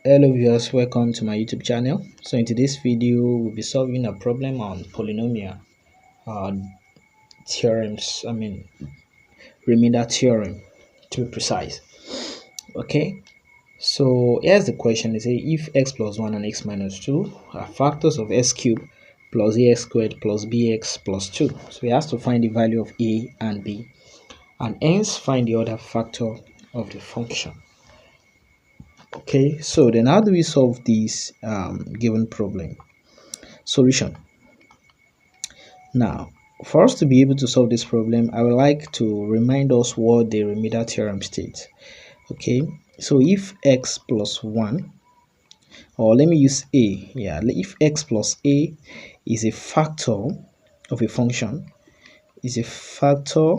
Hello viewers, welcome to my YouTube channel. So in today's video, we'll be solving a problem on polynomial uh, theorems. Remainder theorem to be precise. Okay, so here's the question. They say if x plus 1 and x minus 2 are factors of x cubed plus ax squared plus bx plus 2. So we have to find the value of a and b and hence find the other factor of the function. Okay, so then how do we solve this given problem? Solution. Now, for us to be able to solve this problem, I would like to remind us what the remainder theorem states. Okay, so if x plus 1, or let me use a, if x plus a is a factor of a function, is a factor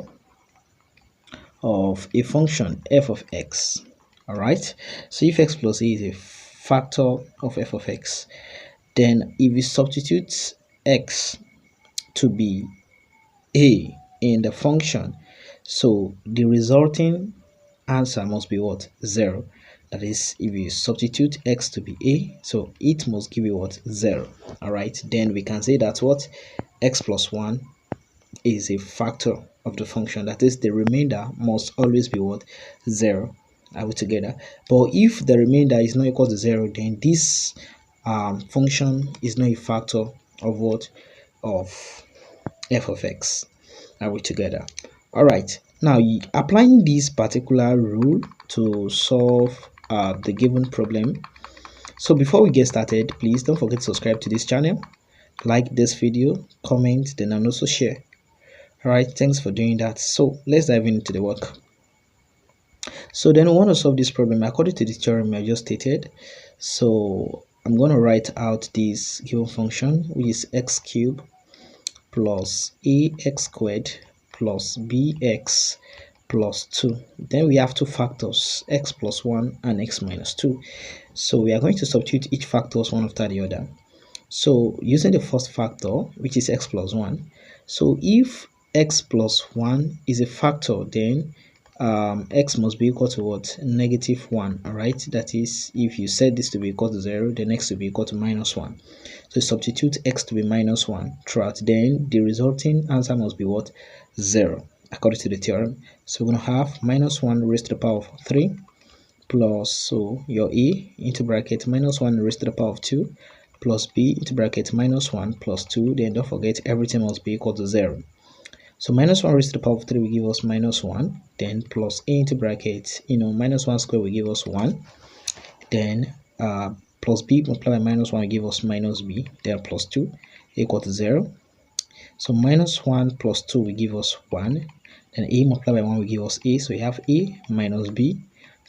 of a function f of x. All right, so if x plus a is a factor of f of x, then if we substitute x to be a in the function, so the resulting answer must be what? 0. That is, if you substitute x to be a, so it must give you what? 0. All right, then we can say that what? X plus 1 is a factor of the function. That is, the remainder must always be what? 0. Are we together? But if the remainder is not equal to 0, then this function is not a factor of what? Of f of x. Are we together? All right, now applying this particular rule to solve the given problem. So before we get started, please don't forget to subscribe to this channel, like this video, comment, then and also share. All right, thanks for doing that. So let's dive into the work. So then we want to solve this problem according to the theorem I just stated. So I'm going to write out this given function, which is x cubed plus ax squared plus bx plus 2. Then we have two factors, x plus 1 and x minus 2. So we are going to substitute each factors one after the other. So using the first factor, which is x plus 1, so if x plus 1 is a factor, then x must be equal to what? Negative 1. All right, that is, if you set this to be equal to 0, then x will be equal to minus 1. So substitute x to be minus 1 throughout, then the resulting answer must be what? 0 according to the theorem. So we're going to have minus 1 raised to the power of 3 plus, so your a into bracket minus 1 raised to the power of 2 plus b into bracket minus 1 plus 2. Then don't forget, everything must be equal to 0. So minus 1 raised to the power of 3 will give us minus 1. Then plus a into bracket, minus 1 square will give us 1. Then plus b multiplied by minus 1 will give us minus b. Then plus 2 equal to 0. So minus 1 plus 2 will give us 1. Then a multiplied by 1 will give us a. So we have a minus b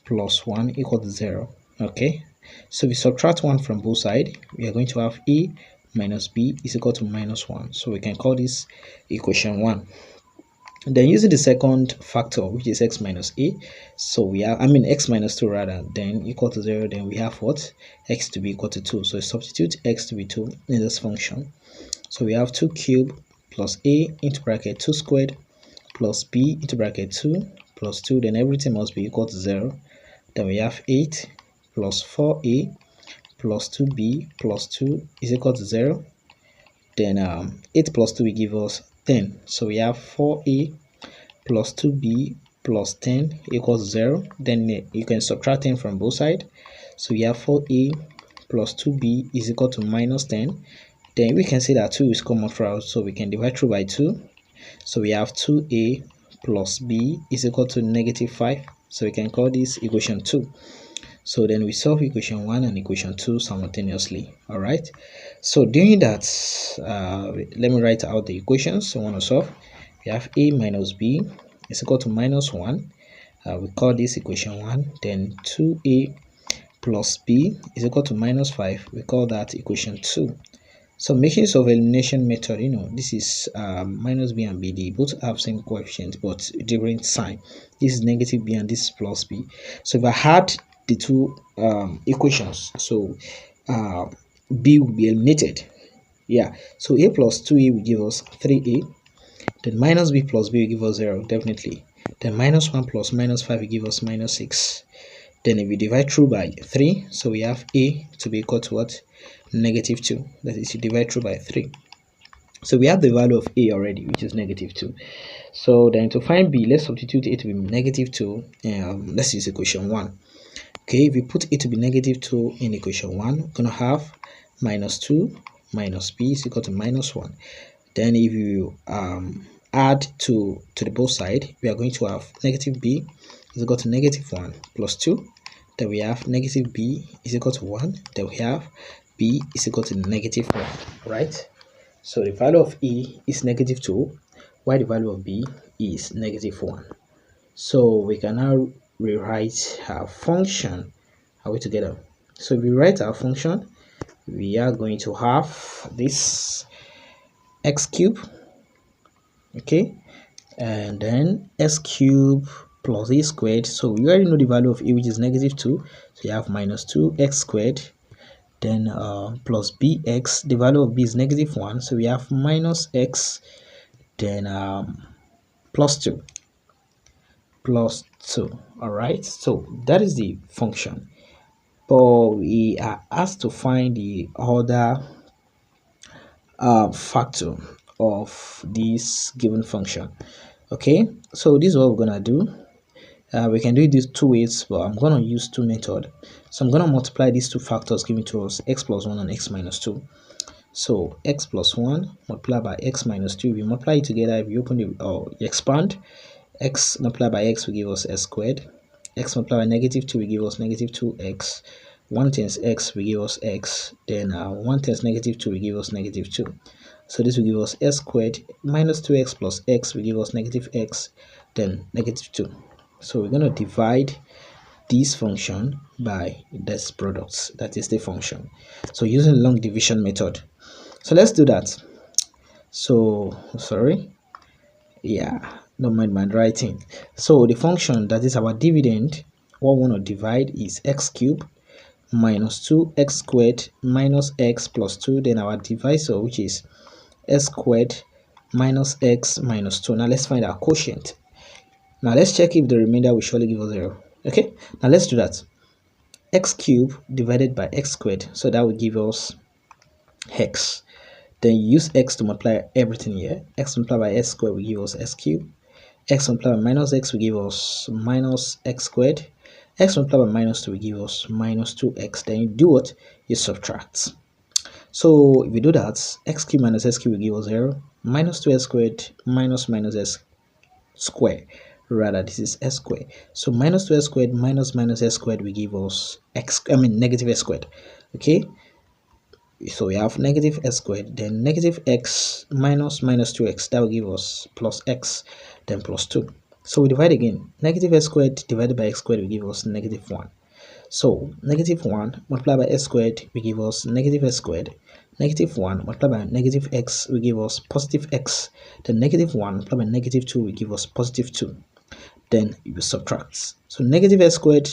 plus 1 equal to 0. Okay. So we subtract 1 from both sides. We are going to have a minus b is equal to minus 1. So we can call this equation 1. And then using the second factor, which is x minus a, so we have, x minus 2 rather, then equal to 0, then we have what? X to be equal to 2. So substitute x to be 2 in this function. So we have 2 cubed plus a into bracket 2 squared plus b into bracket 2 plus 2. Then everything must be equal to 0. Then we have 8 plus 4a plus 2b plus 2 is equal to 0. Then 8 plus 2 will give us 10. So we have 4a plus 2b plus 10 equals 0. Then you can subtract 10 from both sides. So we have 4a plus 2b is equal to minus 10. Then we can say that 2 is common throughout, so we can divide through by 2. So we have 2a plus b is equal to negative 5. So we can call this equation 2. So then we solve equation 1 and equation 2 simultaneously. All right, so doing that, let me write out the equations I want to solve. We have a minus b is equal to minus 1. We call this equation 1. Then 2a plus b is equal to minus 5. We call that equation 2. So making use of elimination method, this is minus b and b. They both have same coefficient but different sign. This is negative b and this is plus b. So if I had the two equations, so b will be eliminated. So a plus 2a will give us 3a. Then minus b plus b will give us 0, definitely. Then minus 1 plus minus 5 will give us minus 6. Then if we divide through by 3, so we have a to be equal to what? -2. That is, you divide through by 3. So we have the value of a already, which is -2. So then to find b, let's substitute a to be -2. Let's use equation 1. Okay, if we put a to be -2 in equation 1, we're going to have -2 minus b is equal to -1. Then if you add to the both side, we are going to have -b is equal to -1 plus 2. Then we have -b is equal to 1. Then we have b is equal to -1, right? So the value of e is -2, while the value of b is -1. So we can now rewrite our function. Are we together? So if we write our function, we are going to have this x cube, okay, and then s cube plus a squared. So we already know the value of a, which is -2, so you have -2x squared, then plus bx. The value of b is -1, so we have -x, then plus 2. All right, so that is the function, but we are asked to find the other factor of this given function. Okay, so this is what we're gonna do. We can do it these two ways, but I'm gonna use two methods. So I'm gonna multiply these two factors given to us, x plus 1 and x minus 2. So x plus 1 multiplied by x minus 2, we multiply it together. If you open it or expand, x multiplied by x will give us s squared, x multiplied by -2 will give us -2x, 1 times x will give us x, then 1 times -2 will give us -2. So this will give us s squared minus 2x plus x will give us -x, then -2. So we're going to divide this function by this product, that is the function. So using long division method. So let's do that. So sorry, yeah, don't mind my writing. So the function that is our dividend, what we want to divide is x cubed minus 2x squared minus x plus 2, then our divisor, which is s squared minus x minus 2. Now let's find our quotient. Now let's check if the remainder will surely give us 0. Okay, now let's do that. X cubed divided by x squared, so that will give us x. Then you use x to multiply everything here. X multiplied by x squared will give us x cubed. X multiplied by minus x will give us minus x squared. X multiplied by minus 2 will give us minus 2x. Then you do what? You subtract. So if we do that, x cubed minus s cubed will give us 0. Minus 2s squared minus s squared. Rather, this is s squared. So minus 2s squared minus s squared will give us negative s squared. Okay, so we have negative s squared, then negative x minus 2x, that will give us plus x, then plus 2. So we divide again. Negative s squared divided by x squared will give us -1. So -1 multiplied by s squared will give us negative s squared. -1 multiplied by negative x will give us positive x. Then -1 multiplied by -2 will give us positive 2. Then you will subtract. So negative s squared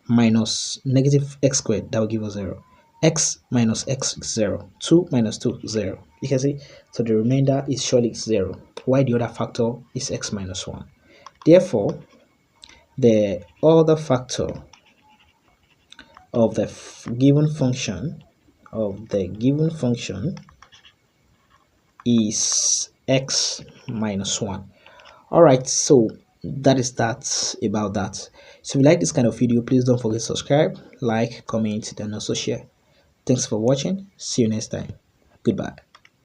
minus negative x squared, that will give us 0. X minus x is 0. 2 minus 2 is 0. You can see, so the remainder is surely 0, while the other factor is x minus 1. Therefore, the other factor of the given function is x minus 1. Alright, so that is that about that. So if you like this kind of video, please don't forget to subscribe, like, comment, and also share. Thanks for watching. See you next time. Goodbye.